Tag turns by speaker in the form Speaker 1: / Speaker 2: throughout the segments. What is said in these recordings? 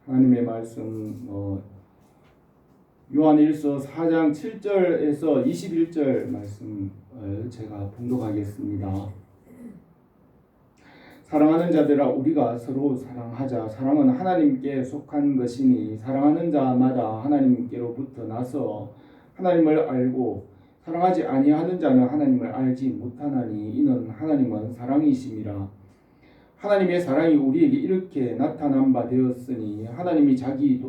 Speaker 1: 하나님의 말씀 요한일서 4장 7절에서 21절 말씀을 제가 봉독하겠습니다. 사랑하는 자들아 우리가 서로 사랑하자. 사랑은 하나님께 속한 것이니 사랑하는 자마다 하나님께로부터 나서 하나님을 알고 사랑하지 아니하는 자는 하나님을 알지 못하나니 이는 하나님은 사랑이심이라. 하나님의 사랑이 우리에게 이렇게 나타난 바 되었으니 하나님이 자기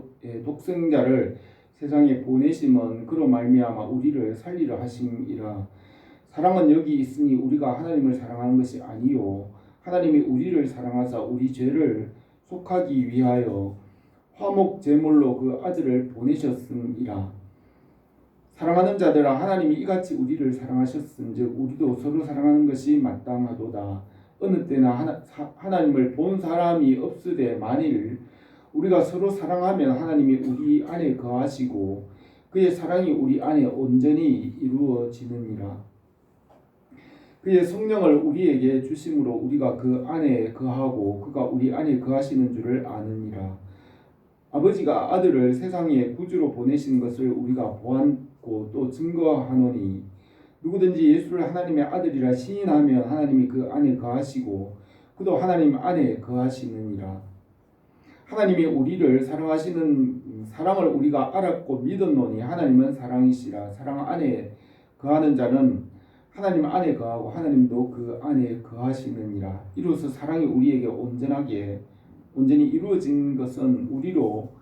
Speaker 1: 독생자를 세상에 보내심은 그로 말미암아 우리를 살리려 하심이라. 사랑은 여기 있으니 우리가 하나님을 사랑한 것이 아니요 하나님이 우리를 사랑하사 우리 죄를 속하기 위하여 화목 제물로 그 아들을 보내셨음이라. 사랑하는 자들아 하나님이 이같이 우리를 사랑하셨은즉 우리도 서로 사랑하는 것이 마땅하도다. 어느 때나 하나님을 본 사람이 없으되 만일 우리가 서로 사랑하면 하나님이 우리 안에 거하시고 그의 사랑이 우리 안에 온전히 이루어지느니라. 그의 성령을 우리에게 주심으로 우리가 그 안에 거하고 그가 우리 안에 거하시는 줄을 아느니라. 아버지가 아들을 세상에 구주로 보내신 것을 우리가 보았고 또 증거하노니 누구든지 예수를 하나님의 아들이라 시인하면 하나님이 그 안에 거하시고 그도 하나님 안에 거하시느니라. 하나님이 우리를 사랑하시는 사랑을 우리가 알았고 믿었노니 하나님은 사랑이시라. 사랑 안에 거하는 자는 하나님 안에 거하고 하나님도 그 안에 거하시느니라. 이로써 사랑이 우리에게 온전히 이루어진 것은 우리로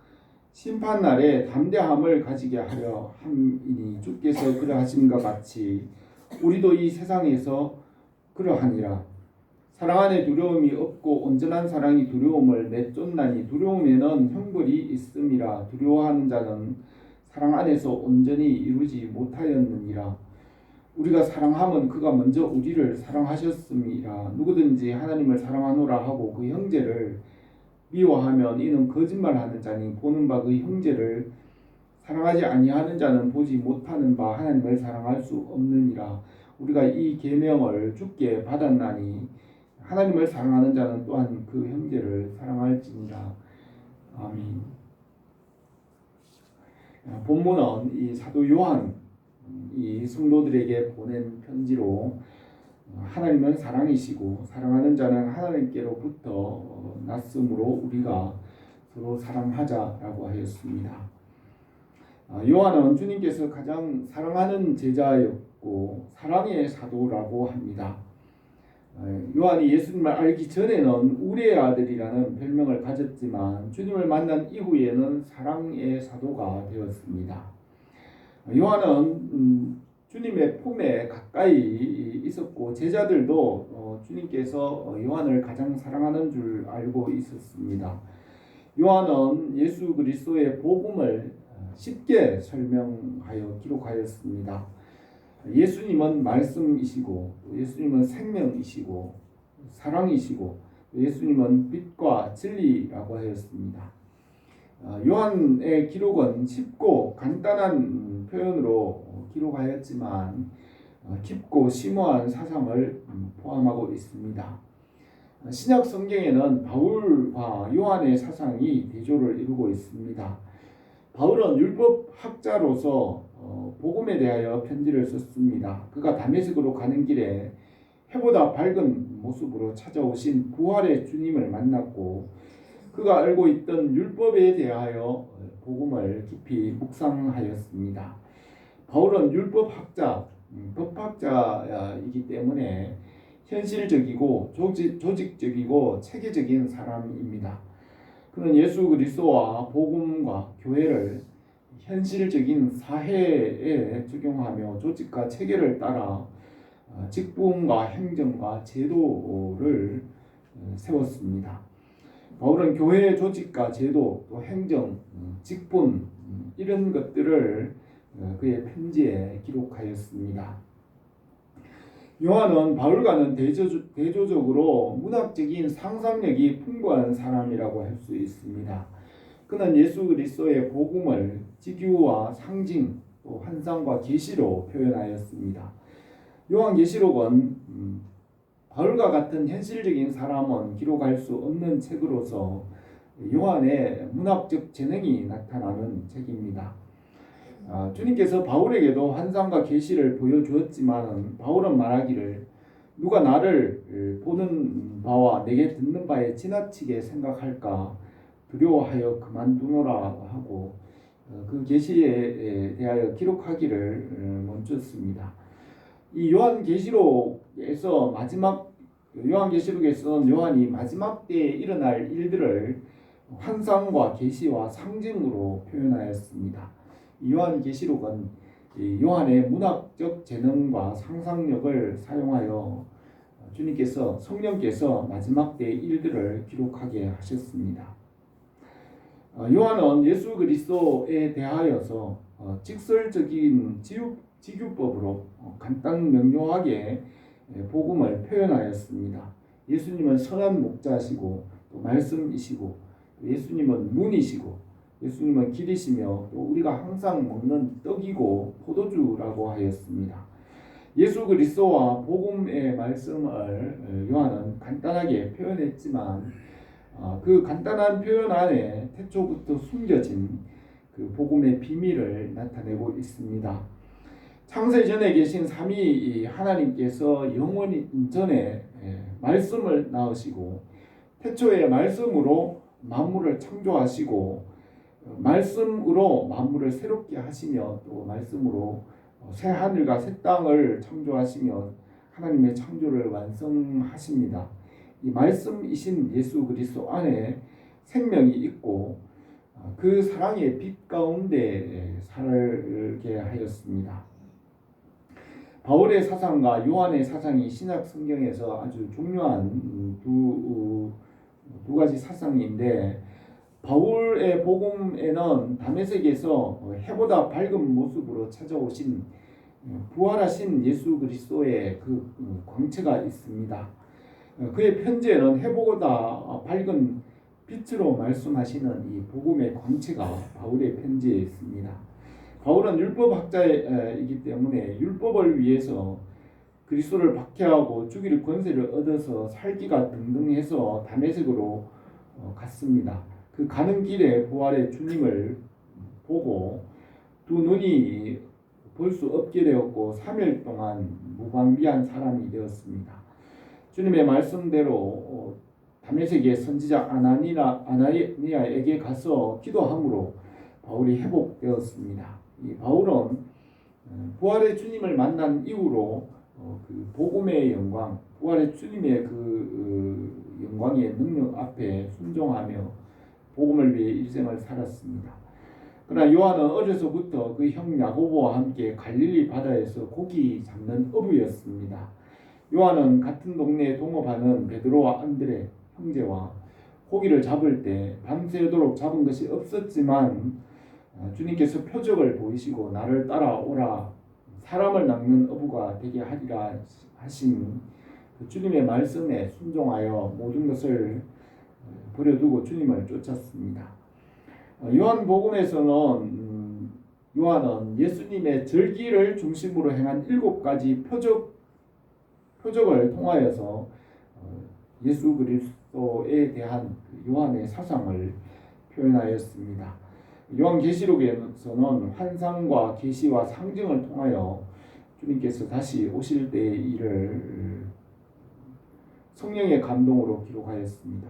Speaker 1: 심판날에 담대함을 가지게 하려 함이니 주께서 그러하심과 같이 우리도 이 세상에서 그러하니라. 사랑 안에 두려움이 없고 온전한 사랑이 두려움을 내쫓나니 두려움에는 형벌이 있음이라. 두려워하는 자는 사랑 안에서 온전히 이루지 못하였느니라. 우리가 사랑함은 그가 먼저 우리를 사랑하셨음이라. 누구든지 하나님을 사랑하노라 하고 그 형제를 미워하면 이는 거짓말하는 자니 보는 바 그 형제를 사랑하지 아니하는 자는 보지 못하는 바 하나님을 사랑할 수 없느니라. 우리가 이 계명을 주께 받았나니 하나님을 사랑하는 자는 또한 그 형제를 사랑할지니라. 아멘. 본문은 이 사도 요한 이 성도들에게 보낸 편지로 하나님은 사랑이시고 사랑하는 자는 하나님께로부터 났으므로 우리가 서로 사랑하자라고 하였습니다. 요한은 주님께서 가장 사랑하는 제자였고 사랑의 사도라고 합니다. 요한이 예수님을 알기 전에는 우리의 아들이라는 별명을 가졌지만 주님을 만난 이후에는 사랑의 사도가 되었습니다. 요한은 주님의 품에 가까이 있었고 제자들도 주님께서 요한을 가장 사랑하는 줄 알고 있었습니다. 요한은 예수 그리스도의 복음을 쉽게 설명하여 기록하였습니다. 예수님은 말씀이시고 예수님은 생명이시고 사랑이시고 예수님은 빛과 진리라고 하였습니다. 요한의 기록은 쉽고 간단한 표현으로 기록하였지만 깊고 심오한 사상을 포함하고 있습니다. 신약 성경에는 바울과 요한의 사상이 대조를 이루고 있습니다. 바울은 율법학자로서 복음에 대하여 편지를 썼습니다. 그가 다메섹으로 가는 길에 해보다 밝은 모습으로 찾아오신 부활의 주님을 만났고 그가 알고 있던 율법에 대하여 복음을 깊이 묵상하였습니다. 바울은 율법학자, 법학자이기 때문에 현실적이고 조직적이고 체계적인 사람입니다. 그는 예수 그리스도와 복음과 교회를 현실적인 사회에 적용하며 조직과 체계를 따라 직분과 행정과 제도를 세웠습니다. 바울은 교회의 조직과 제도, 또 행정, 직분 이런 것들을 그의 편지에 기록하였습니다. 요한은 바울과는 대조적으로 문학적인 상상력이 풍부한 사람이라고 할 수 있습니다. 그는 예수 그리스도의 복음을 직유와 상징, 또 환상과 계시로 표현하였습니다. 요한계시록은 바울과 같은 현실적인 사람은 기록할 수 없는 책으로서 요한의 문학적 재능이 나타나는 책입니다. 주님께서 바울에게도 환상과 계시를 보여주었지만 바울은 말하기를 누가 나를 보는 바와 내게 듣는 바에 지나치게 생각할까 두려워하여 그만두노라 하고 그 계시에 대하여 기록하기를 멈췄습니다. 이 요한계시록에서는 요한이 마지막 때에 일어날 일들을 환상과 계시와 상징으로 표현하였습니다. 요한계시록은 요한의 문학적 재능과 상상력을 사용하여 성령께서 마지막 때의 일들을 기록하게 하셨습니다. 요한은 예수 그리스도에 대하여서 직설적인 직유법으로 간단 명료하게 복음을 표현하였습니다. 예수님은 선한 목자시고 또 말씀이시고 또 예수님은 문이시고 예수님은 길이시며 또 우리가 항상 먹는 떡이고 포도주라고 하였습니다. 예수 그리스도와 복음의 말씀을 요한은 간단하게 표현했지만 그 간단한 표현 안에 태초부터 숨겨진 그 복음의 비밀을 나타내고 있습니다. 창세전에 계신 삼위 하나님께서 영원 전에 말씀을 낳으시고 태초에 말씀으로 만물을 창조하시고 말씀으로 만물을 새롭게 하시며 또 말씀으로 새 하늘과 새 땅을 창조하시며 하나님의 창조를 완성하십니다. 이 말씀이신 예수 그리스도 안에 생명이 있고 그 사랑의 빛 가운데 살게 하였습니다. 바울의 사상과 요한의 사상이 신약 성경에서 아주 중요한 두 가지 사상인데 바울의 복음에는 다메섹에서 해보다 밝은 모습으로 찾아오신 부활하신 예수 그리스도의 그 광채가 있습니다. 그의 편지에는 해보다 밝은 빛으로 말씀하시는 이 복음의 광채가 바울의 편지에 있습니다. 바울은 율법학자이기 때문에 율법을 위해서 그리스도를 박해하고 죽일 권세를 얻어서 살기가 등등해서 다메섹으로 갔습니다. 그 가는 길에 부활의 주님을 보고 두 눈이 볼 수 없게 되었고 3일 동안 무방비한 사람이 되었습니다. 주님의 말씀대로 다메섹의 선지자 아나니아에게 가서 기도함으로 바울이 회복되었습니다. 이 바울은 부활의 주님을 만난 이후로 그 복음의 영광, 부활의 주님의 그 영광의 능력 앞에 순종하며 복음을 위해 일생을 살았습니다. 그러나 요한은 어려서부터 그 형 야고보와 함께 갈릴리 바다에서 고기 잡는 어부였습니다. 요한은 같은 동네에 동업하는 베드로와 안드레 형제와 고기를 잡을 때 밤새도록 잡은 것이 없었지만 주님께서 표적을 보이시고 나를 따라오라 사람을 낚는 어부가 되게 하리라 하신 그 주님의 말씀에 순종하여 모든 것을 버려두고 주님을 쫓았습니다. 요한복음에서는 요한은 예수님의 절기를 중심으로 행한 7가지 표적을 통하여서 예수 그리스도에 대한 요한의 사상을 표현하였습니다. 요한계시록에서는 환상과 계시와 상징을 통하여 주님께서 다시 오실 때의 일을 성령의 감동으로 기록하였습니다.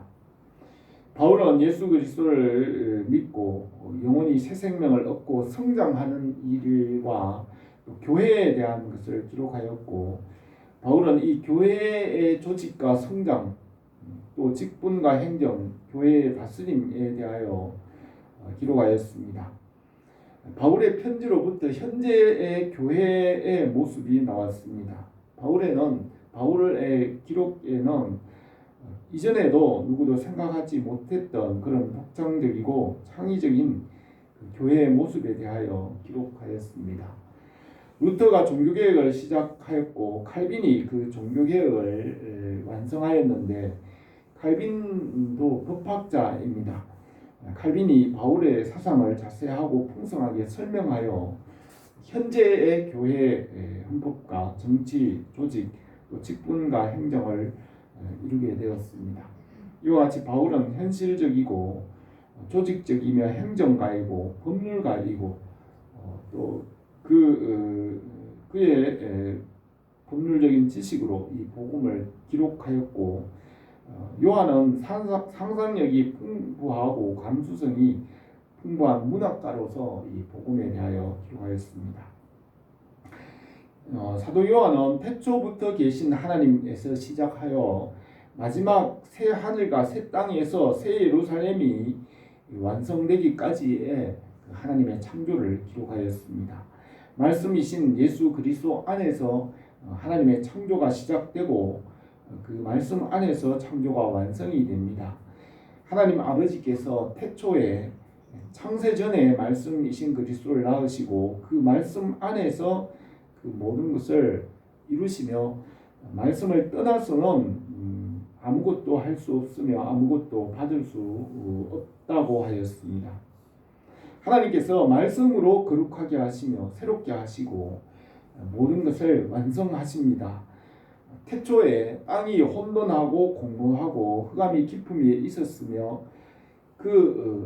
Speaker 1: 바울은 예수 그리스도를 믿고 영원히 새 생명을 얻고 성장하는 일과 교회에 대한 것을 기록하였고 바울은 이 교회의 조직과 성장 또 직분과 행정, 교회의 다스림에 대하여 기록하였습니다. 바울의 편지로부터 현재의 교회의 모습이 나왔습니다. 바울의 기록에는 이전에도 누구도 생각하지 못했던 그런 독창적이고 창의적인 교회의 모습에 대하여 기록하였습니다. 루터가 종교개혁을 시작하였고 칼빈이 그 종교개혁을 완성하였는데 칼빈도 법학자입니다. 칼빈이 바울의 사상을 자세하고 풍성하게 설명하여 현재의 교회의 헌법과 정치, 조직, 또 직분과 행정을 이루게 되었습니다. 이와 같이 바울은 현실적이고 조직적이며 행정가이고 법률가이고 또 그의 법률적인 지식으로 이 복음을 기록하였고 요한은 상상력이 풍부하고 감수성이 풍부한 문학가로서 이 복음에 대하여 기록하였습니다. 사도 요한은 태초부터 계신 하나님에서 시작하여 마지막 새 하늘과 새 땅에서 새 예루살렘이 완성되기까지의 하나님의 창조를 기록하였습니다. 말씀이신 예수 그리스도 안에서 하나님의 창조가 시작되고 그 말씀 안에서 창조가 완성이 됩니다. 하나님 아버지께서 태초에 창세 전에 말씀이신 그리스도를 낳으시고 그 말씀 안에서 그 모든 것을 이루시며 말씀을 떠나서는 아무것도 할 수 없으며 아무것도 받을 수 없다고 하였습니다. 하나님께서 말씀으로 거룩하게 하시며 새롭게 하시고 모든 것을 완성하십니다. 태초에 땅이 혼돈하고 공고하고 흑암이 깊음이 있었으며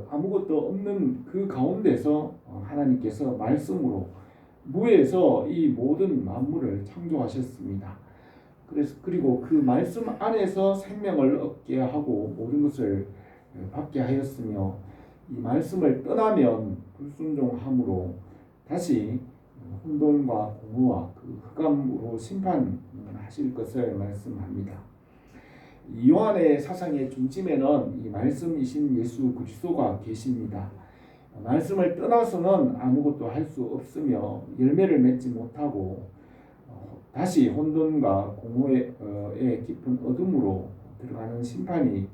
Speaker 1: 아무것도 없는 그 가운데서 하나님께서 말씀으로 무에서 이 모든 만물을 창조하셨습니다. 그리고 그 말씀 안에서 생명을 얻게 하고 모든 것을 받게 하였으며 이 말씀을 떠나면 불순종함으로 다시 혼돈과 공허와 그 흑암으로 심판하실 것을 말씀합니다. 요한의 사상의 중심에는 이 말씀이신 예수 그리스도가 계십니다. 말씀을 떠나서는 아무것도 할 수 없으며 열매를 맺지 못하고 다시 혼돈과 공허의 깊은 어둠으로 들어가는 심판이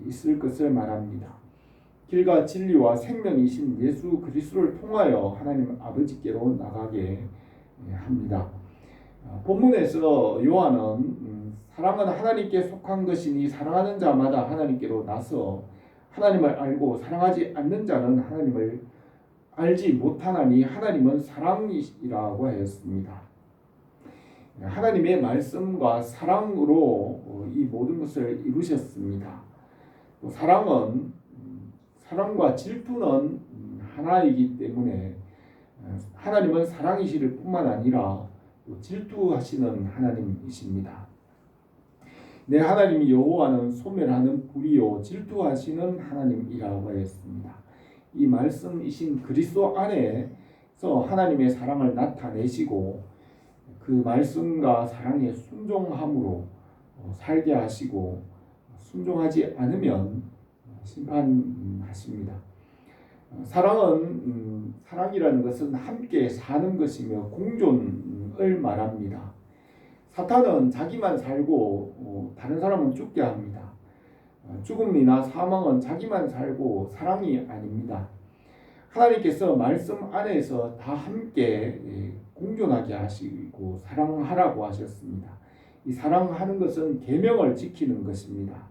Speaker 1: 있을 것을 말합니다. 길과 진리와 생명이신 예수 그리스도를 통하여 하나님 아버지께로 나가게 합니다. 본문에서 요한은 사랑은 하나님께 속한 것이니 사랑하는 자마다 하나님께로 나서 하나님을 알고 사랑하지 않는 자는 하나님을 알지 못하나니 하나님은 사랑이라고 하였습니다. 하나님의 말씀과 사랑으로 이 모든 것을 이루셨습니다. 또 사랑과 질투는 하나이기 때문에 하나님은 사랑이실 뿐만 아니라 질투하시는 하나님이십니다. 내 하나님 여호와는 소멸하는 불이요 질투하시는 하나님이라고 하였습니다. 이 말씀이신 그리스도 안에서 하나님의 사랑을 나타내시고 그 말씀과 사랑에 순종함으로 살게 하시고 순종하지 않으면 심판하십니다. 사랑이라는 것은 함께 사는 것이며 공존을 말합니다. 사탄은 자기만 살고 다른 사람은 죽게 합니다. 죽음이나 사망은 자기만 살고 사랑이 아닙니다. 하나님께서 말씀 안에서 다 함께 공존하게 하시고 사랑하라고 하셨습니다. 이 사랑하는 것은 계명을 지키는 것입니다.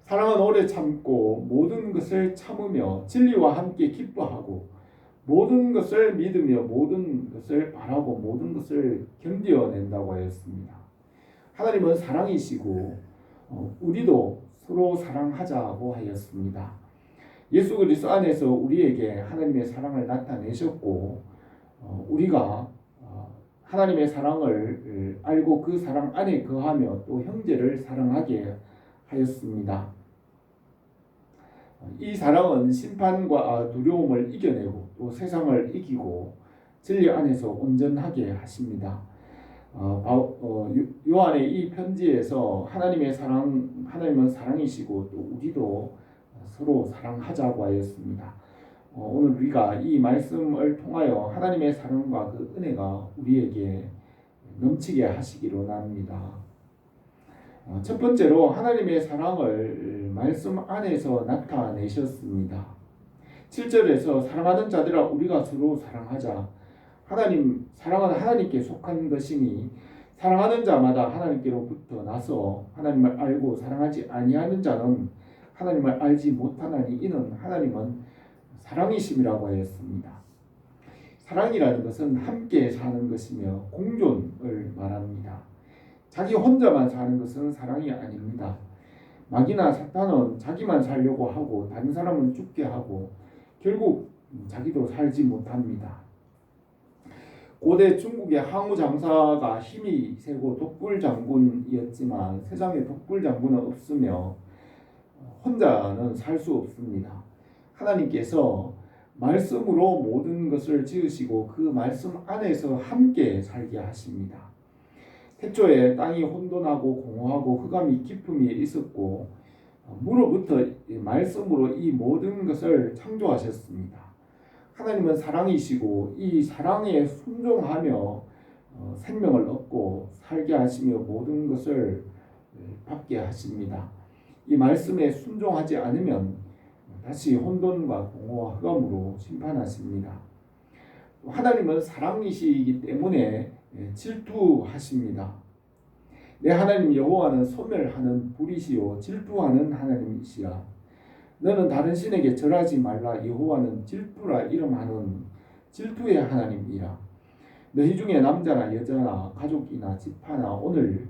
Speaker 1: 사랑은 오래 참고 모든 것을 참으며 진리와 함께 기뻐하고 모든 것을 믿으며 모든 것을 바라고 모든 것을 견뎌낸다고 하였습니다. 하나님은 사랑이시고 우리도 서로 사랑하자고 하였습니다. 예수 그리스도 안에서 우리에게 하나님의 사랑을 나타내셨고 우리가 하나님의 사랑을 알고 그 사랑 안에 거하며 또 형제를 사랑하게 하였습니다. 이 사랑은 심판과 두려움을 이겨내고 또 세상을 이기고 진리 안에서 온전하게 하십니다. 요한의 이 편지에서 하나님은 사랑이시고 또 우리도 서로 사랑하자고 하였습니다. 오늘 우리가 이 말씀을 통하여 하나님의 사랑과 그 은혜가 우리에게 넘치게 하시기를 원합니다. 첫 번째로 하나님의 사랑을 말씀 안에서 나타내셨습니다. 7절에서 사랑하는 자들아 우리가 서로 사랑하자. 사랑은 하나님께 속한 것이니 사랑하는 자마다 하나님께로부터 나서 하나님을 알고 사랑하지 아니하는 자는 하나님을 알지 못하나니 이는 하나님은 사랑이심이라고 하였습니다. 사랑이라는 것은 함께 사는 것이며 공존을 말합니다. 자기 혼자만 사는 것은 사랑이 아닙니다. 마귀나 사탄은 자기만 살려고 하고 다른 사람은 죽게 하고 결국 자기도 살지 못합니다. 고대 중국의 항우 장사가 힘이 세고 독불 장군이었지만 세상에 독불 장군은 없으며 혼자는 살 수 없습니다. 하나님께서 말씀으로 모든 것을 지으시고 그 말씀 안에서 함께 살게 하십니다. 태초에 땅이 혼돈하고 공허하고 흑암이 깊음이 있었고 무로부터 말씀으로 이 모든 것을 창조하셨습니다. 하나님은 사랑이시고 이 사랑에 순종하며 생명을 얻고 살게 하시며 모든 것을 받게 하십니다. 이 말씀에 순종하지 않으면 다시 혼돈과 공허와 흑암으로 심판하십니다. 하나님은 사랑이시기 때문에 질투하십니다. 내 하나님 여호와는 소멸하는 불이시요 질투하는 하나님이시라. 너는 다른 신에게 절하지 말라. 여호와는 질투라 이름하는 질투의 하나님이라. 너희 중에 남자나 여자나 가족이나 집하나 오늘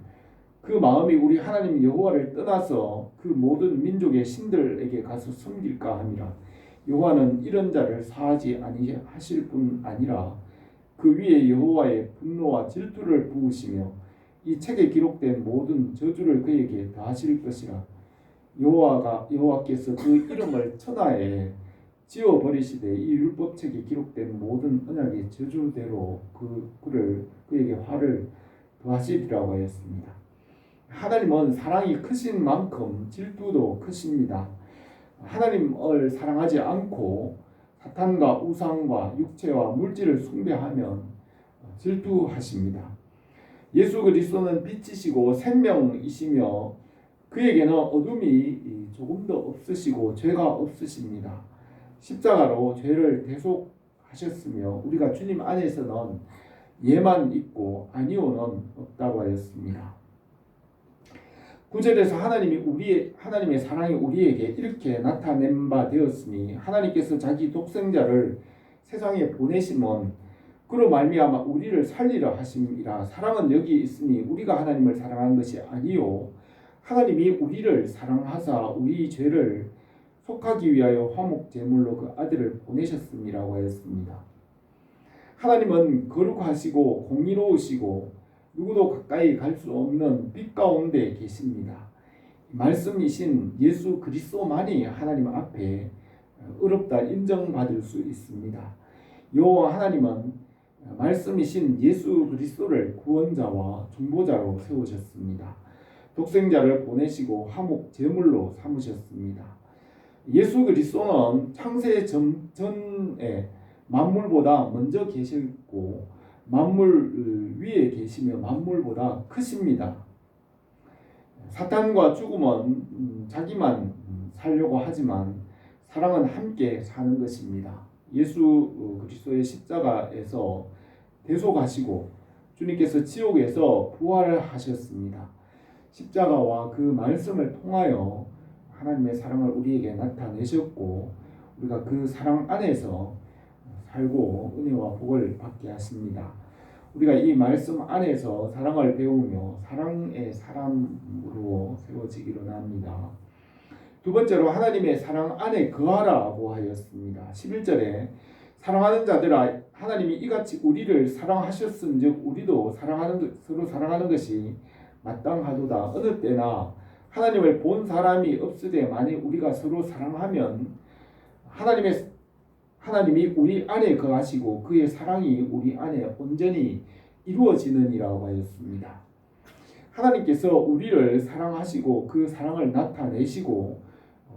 Speaker 1: 그 마음이 우리 하나님 여호와를 떠나서 그 모든 민족의 신들에게 가서 섬길까 함이라. 여호와는 이런 자를 사하지 아니하실 뿐 아니라 그 위에 여호와의 분노와 질투를 부으시며 이 책에 기록된 모든 저주를 그에게 다하실 것이라. 여호와께서 그 이름을 천하에 지워버리시되 이 율법책에 기록된 모든 언약의 저주대로 그에게 화를 더하시리라고 하였습니다. 하나님은 사랑이 크신 만큼 질투도 크십니다. 하나님을 사랑하지 않고 사탄과 우상과 육체와 물질을 숭배하면 질투하십니다. 예수 그리스도는 빛이시고 생명이시며 그에게는 어둠이 조금도 없으시고 죄가 없으십니다. 십자가로 죄를 대속하셨으며 우리가 주님 안에서는 예만 있고 아니오는 없다고 하였습니다. 9절에서 하나님의 사랑이 우리에게 이렇게 나타낸 바 되었으니 하나님께서 자기 독생자를 세상에 보내심은 그로 말미암아 우리를 살리려 하심이라. 사랑은 여기 있으니 우리가 하나님을 사랑한 것이 아니요 하나님이 우리를 사랑하사 우리 죄를 속하기 위하여 화목 제물로 그 아들을 보내셨음이라고 하였습니다. 하나님은 거룩하시고 공의로우시고 누구도 가까이 갈 수 없는 빛 가운데 계십니다. 말씀이신 예수 그리스도만이 하나님 앞에 의롭다 인정받을 수 있습니다. 여호와 하나님은 말씀이신 예수 그리스도를 구원자와 중보자로 세우셨습니다. 독생자를 보내시고 화목 제물로 삼으셨습니다. 예수 그리스도는 창세 전에 만물보다 먼저 계셨고 만물 위에 계시며 만물보다 크십니다. 사탄과 죽음은 자기만 살려고 하지만 사랑은 함께 사는 것입니다. 예수 그리스도의 십자가에서 대속하시고 주님께서 지옥에서 부활을 하셨습니다. 십자가와 그 말씀을 통하여 하나님의 사랑을 우리에게 나타내셨고 우리가 그 사랑 안에서 살고 은혜와 복을 받게 하십니다. 우리가 이 말씀 안에서 사랑을 배우며 사랑의 사람으로 세워지기를 합니다. 두 번째로 하나님의 사랑 안에 거하라고 하였습니다. 11절에 사랑하는 자들아 하나님이 이같이 우리를 사랑하셨은즉 우리도 서로 사랑하는 것이 마땅하도다. 어느 때나 하나님을 본 사람이 없으되 만일 우리가 서로 사랑하면 하나님이 우리 안에 거하시고 그의 사랑이 우리 안에 온전히 이루어지느니라고 하였습니다. 하나님께서 우리를 사랑하시고 그 사랑을 나타내시고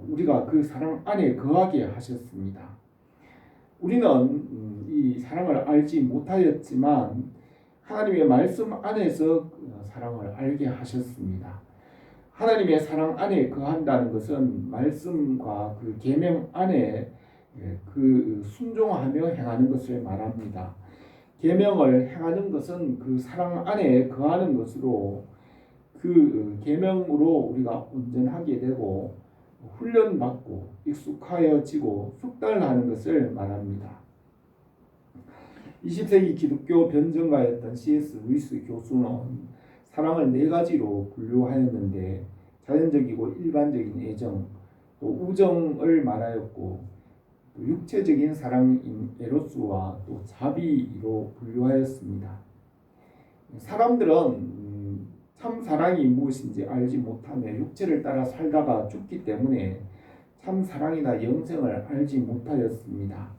Speaker 1: 우리가 그 사랑 안에 거하게 하셨습니다. 우리는 이 사랑을 알지 못하였지만 하나님의 말씀 안에서 사랑을 알게 하셨습니다. 하나님의 사랑 안에 거한다는 것은 말씀과 그 계명 안에 그 순종하며 행하는 것을 말합니다. 계명을 행하는 것은 그 사랑 안에 거하는 것으로 그 계명으로 우리가 온전하게 되고 훈련받고 익숙하여지고 숙달하는 것을 말합니다. 20세기 기독교 변증가였던 C.S. 루이스 교수는 사랑을 네 가지로 분류하였는데 자연적이고 일반적인 애정, 또 우정을 말하였고, 또 육체적인 사랑인 에로스와 또 자비로 분류하였습니다. 사람들은 참 사랑이 무엇인지 알지 못하며 육체를 따라 살다가 죽기 때문에 참 사랑이나 영생을 알지 못하였습니다.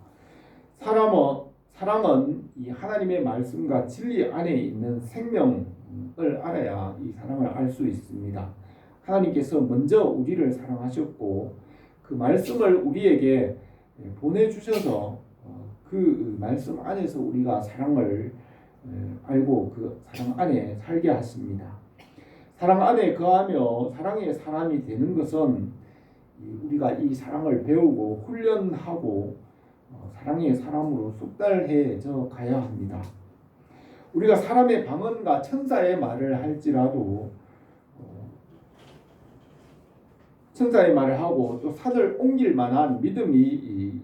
Speaker 1: 사람은 이 하나님의 말씀과 진리 안에 있는 생명을 알아야 이 사랑을 알 수 있습니다. 하나님께서 먼저 우리를 사랑하셨고 그 말씀을 우리에게 보내주셔서 그 말씀 안에서 우리가 사랑을 알고 그 사랑 안에 살게 하십니다. 사랑 안에 거하며 사랑의 사람이 되는 것은 우리가 이 사랑을 배우고 훈련하고 사랑의 사람으로 숙달해져 가야 합니다. 우리가 사람의 방언과 천사의 말을 할지라도 천사의 말을 하고 또 산을 옮길 만한 믿음이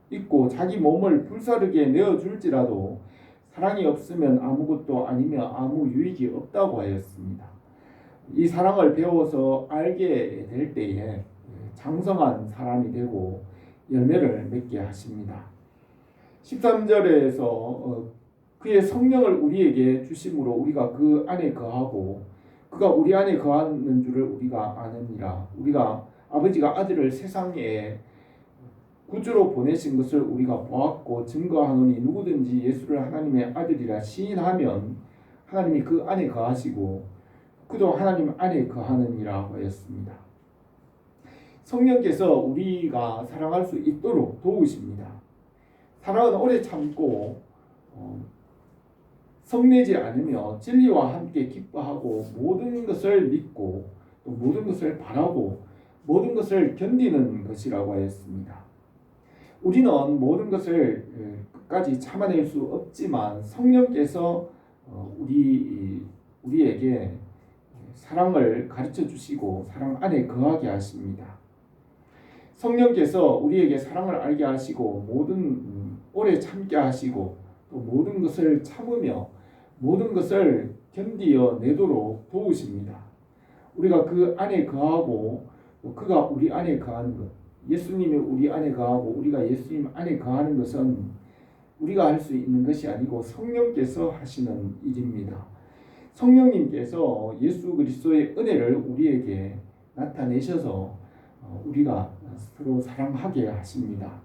Speaker 1: 있고 자기 몸을 불사르게 내어줄지라도 사랑이 없으면 아무것도 아니며 아무 유익이 없다고 하였습니다. 이 사랑을 배워서 알게 될 때에 장성한 사람이 되고 열매를 맺게 하십니다. 13절에서 그의 성령을 우리에게 주심으로 우리가 그 안에 거하고 그가 우리 안에 거하는 줄을 우리가 아느니라. 우리가 아버지가 아들을 세상에 구주로 보내신 것을 우리가 보았고 증거하노니 누구든지 예수를 하나님의 아들이라 시인하면 하나님이 그 안에 거하시고 그도 하나님 안에 거하느니라 하였습니다. 성령께서 우리가 사랑할 수 있도록 도우십니다. 사랑은 오래 참고 성내지 않으며 진리와 함께 기뻐하고 모든 것을 믿고 또 모든 것을 바라고 모든 것을 견디는 것이라고 하였습니다. 우리는 모든 것을 끝까지 참아낼 수 없지만 성령께서 우리에게 사랑을 가르쳐 주시고 사랑 안에 거하게 하십니다. 성령께서 우리에게 사랑을 알게 하시고 오래 참게 하시고 또 모든 것을 참으며 모든 것을 견디어 내도록 도우십니다. 우리가 그 안에 거하고 그가 우리 안에 거하는 것, 예수님이 우리 안에 거하고 우리가 예수님 안에 거하는 것은 우리가 할 수 있는 것이 아니고 성령께서 하시는 일입니다. 성령님께서 예수 그리스도의 은혜를 우리에게 나타내셔서 우리가 서로 사랑하게 하십니다.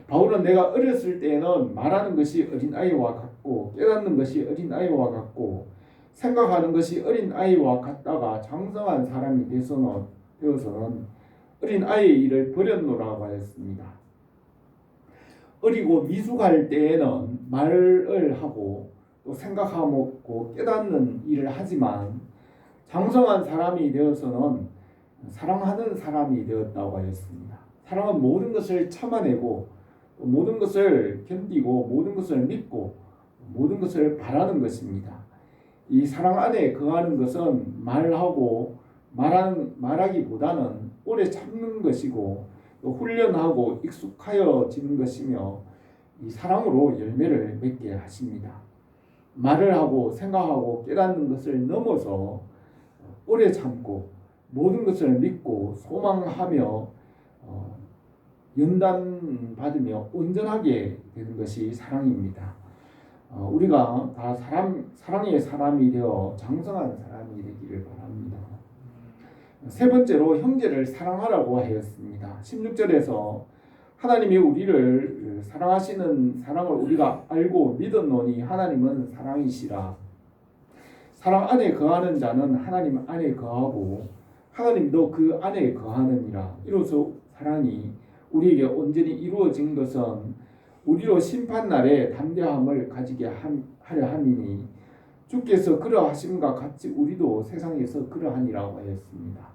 Speaker 1: 바울은 내가 어렸을 때에는 말하는 것이 어린아이와 같고 깨닫는 것이 어린아이와 같고 생각하는 것이 어린아이와 같다가 장성한 사람이 되어서는 어린아이의 일을 버렸노라고 하였습니다. 어리고 미숙할 때에는 말을 하고 또 생각하고 깨닫는 일을 하지만 장성한 사람이 되어서는 사랑하는 사람이 되었다고 하였습니다. 사랑은 모든 것을 참아내고 모든 것을 견디고 모든 것을 믿고 모든 것을 바라는 것입니다. 이 사랑 안에 거하는 것은 말하기보다는 오래 참는 것이고 또 훈련하고 익숙하여지는 것이며 이 사랑으로 열매를 맺게 하십니다. 말을 하고 생각하고 깨닫는 것을 넘어서 오래 참고 모든 것을 믿고 소망하며 연단받으며 온전하게 되는 것이 사랑입니다. 우리가 다 사랑의 사람이 되어 장성한 사람이 되기를 바랍니다. 세 번째로 형제를 사랑하라고 하였습니다. 16절에서 하나님이 우리를 사랑하시는 사랑을 우리가 알고 믿었노니 하나님은 사랑이시라. 사랑 안에 거하는 자는 하나님 안에 거하고 하나님도 그 안에 거하느니라. 이로써 사랑이 우리에게 온전히 이루어진 것은 우리로 심판날에 담대함을 가지게 하려 함이니 주께서 그러하심과 같이 우리도 세상에서 그러하니라고 하였습니다.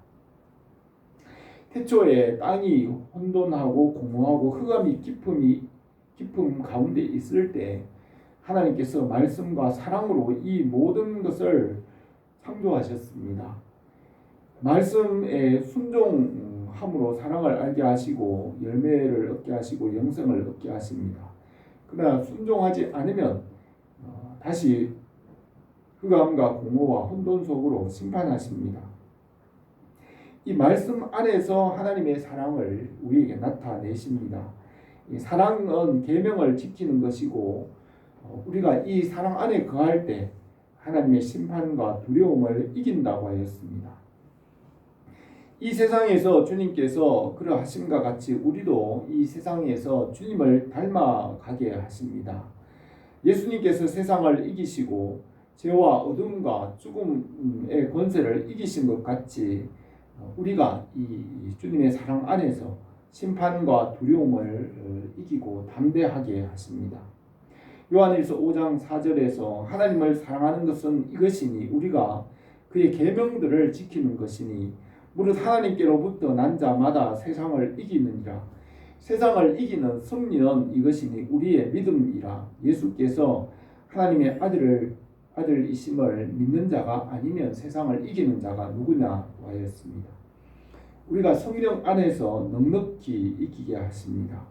Speaker 1: 태초에 땅이 혼돈하고 공허하고 흑암이 깊음 가운데 있을 때 하나님께서 말씀과 사랑으로 이 모든 것을 창조하셨습니다. 말씀에 순종함으로 사랑을 알게 하시고 열매를 얻게 하시고 영생을 얻게 하십니다. 그러나 순종하지 않으면 다시 흑암과 공허와 혼돈 속으로 심판하십니다. 이 말씀 안에서 하나님의 사랑을 우리에게 나타내십니다. 이 사랑은 계명을 지키는 것이고 우리가 이 사랑 안에 거할 때 하나님의 심판과 두려움을 이긴다고 하였습니다. 이 세상에서 주님께서 그러하심과 같이 우리도 이 세상에서 주님을 닮아가게 하십니다. 예수님께서 세상을 이기시고 죄와 어둠과 죽음의 권세를 이기신 것 같이 우리가 이 주님의 사랑 안에서 심판과 두려움을 이기고 담대하게 하십니다. 요한일서 5장 4절에서 하나님을 사랑하는 것은 이것이니 우리가 그의 계명들을 지키는 것이니 무릇 하나님께로부터 난 자마다 세상을 이기느니라. 세상을 이기는 승리는 이것이니 우리의 믿음이라. 예수께서 하나님의 아들이심을 믿는 자가 아니면 세상을 이기는 자가 누구냐고 하였습니다. 우리가 성령 안에서 넉넉히 이기게 하십니다.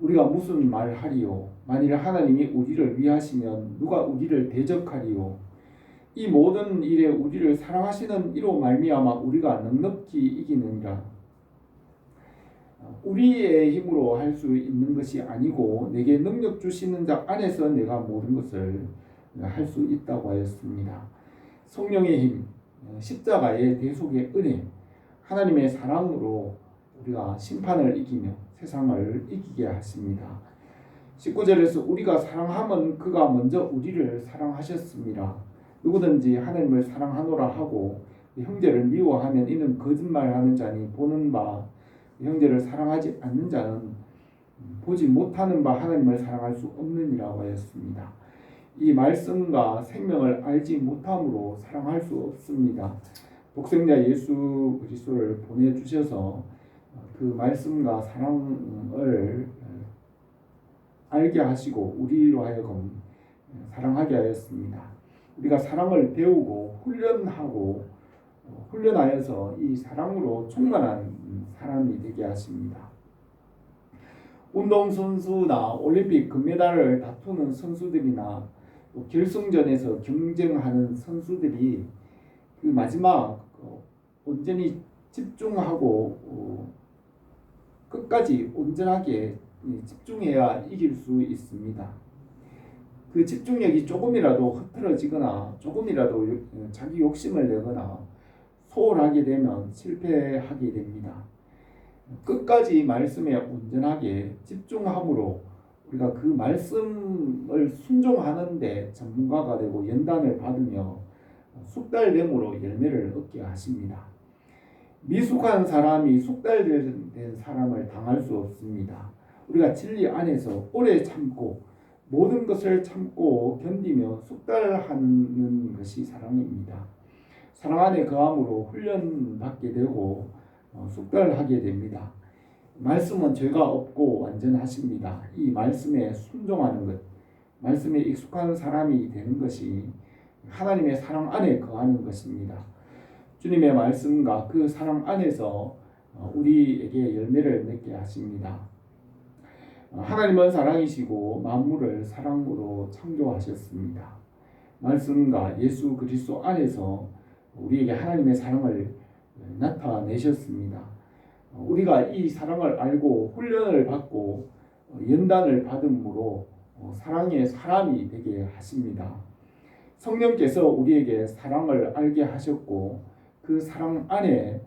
Speaker 1: 우리가 무슨 말하리요? 만일 하나님이 우리를 위하시면 누가 우리를 대적하리요? 이 모든 일에 우리를 사랑하시는 이로 말미암아 우리가 넉넉히 이기느니라. 우리의 힘으로 할 수 있는 것이 아니고 내게 능력 주시는 자 안에서 내가 모든 것을 할 수 있다고 하였습니다. 성령의 힘, 십자가의 대속의 은혜, 하나님의 사랑으로 우리가 심판을 이기며 세상을 이기게 하십니다. 19절에서 우리가 사랑하면 그가 먼저 우리를 사랑하셨습니다. 누구든지 하나님을 사랑하노라 하고 형제를 미워하면 이는 거짓말하는 자니 보는 바 형제를 사랑하지 않는 자는 보지 못하는 바 하나님을 사랑할 수 없느니라고 하였습니다. 이 말씀과 생명을 알지 못함으로 사랑할 수 없습니다. 독생자 예수 그리스도를 보내주셔서 그 말씀과 사랑을 알게 하시고 우리로 하여금 사랑하게 하였습니다. 우리가 사랑을 배우고 훈련하여서 이 사랑으로 충만한 사람이 되게 하십니다. 운동선수나 올림픽 금메달을 다투는 선수들이나 결승전에서 경쟁하는 선수들이 그 마지막 온전히 집중하고 끝까지 온전하게 집중해야 이길 수 있습니다. 그 집중력이 조금이라도 흐트러지거나 조금이라도 자기 욕심을 내거나 소홀하게 되면 실패하게 됩니다. 끝까지 말씀에 온전하게 집중함으로 우리가 그 말씀을 순종하는데 전문가가 되고 연단을 받으며 숙달됨으로 열매를 얻게 하십니다. 미숙한 사람이 숙달된 사람을 당할 수 없습니다. 우리가 진리 안에서 오래 참고 모든 것을 참고 견디며 숙달하는 것이 사랑입니다. 사랑 안에 거함으로 훈련받게 되고 숙달하게 됩니다. 말씀은 죄가 없고 완전하십니다. 이 말씀에 순종하는 것, 말씀에 익숙한 사람이 되는 것이 하나님의 사랑 안에 거하는 것입니다. 주님의 말씀과 그 사랑 안에서 우리에게 열매를 맺게 하십니다. 하나님은 사랑이시고 만물을 사랑으로 창조하셨습니다. 말씀과 예수 그리스도 안에서 우리에게 하나님의 사랑을 나타내셨습니다. 우리가 이 사랑을 알고 훈련을 받고 연단을 받음으로 사랑의 사람이 되게 하십니다. 성령께서 우리에게 사랑을 알게 하셨고 그 사랑 안에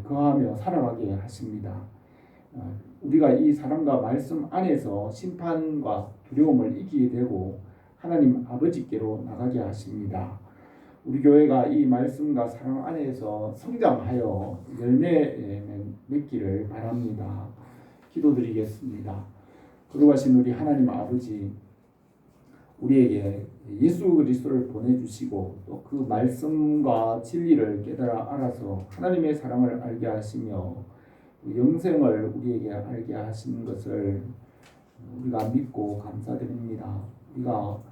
Speaker 1: 거하며 살아가게 하십니다. 우리가 이 사랑과 말씀 안에서 심판과 두려움을 이기게 되고 하나님 아버지께로 나가게 하십니다. 우리 교회가 이 말씀과 사랑 안에서 성장하여 열매 맺기를 바랍니다. 기도드리겠습니다. 거룩하신 우리 하나님 아버지, 우리에게 예수 그리스도를 보내주시고 또 그 말씀과 진리를 깨달아 알아서 하나님의 사랑을 알게 하시며 영생을 우리에게 알게 하신 것을 우리가 믿고 감사드립니다. 우리가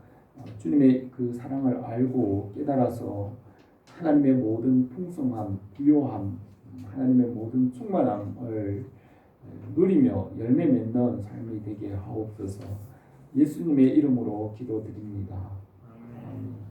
Speaker 1: 주님의 그 사랑을 알고 깨달아서 하나님의 모든 풍성함, 부요함, 하나님의 모든 충만함을 누리며 열매 맺는 삶이 되게 하옵소서. 예수님의 이름으로 기도드립니다. 아멘.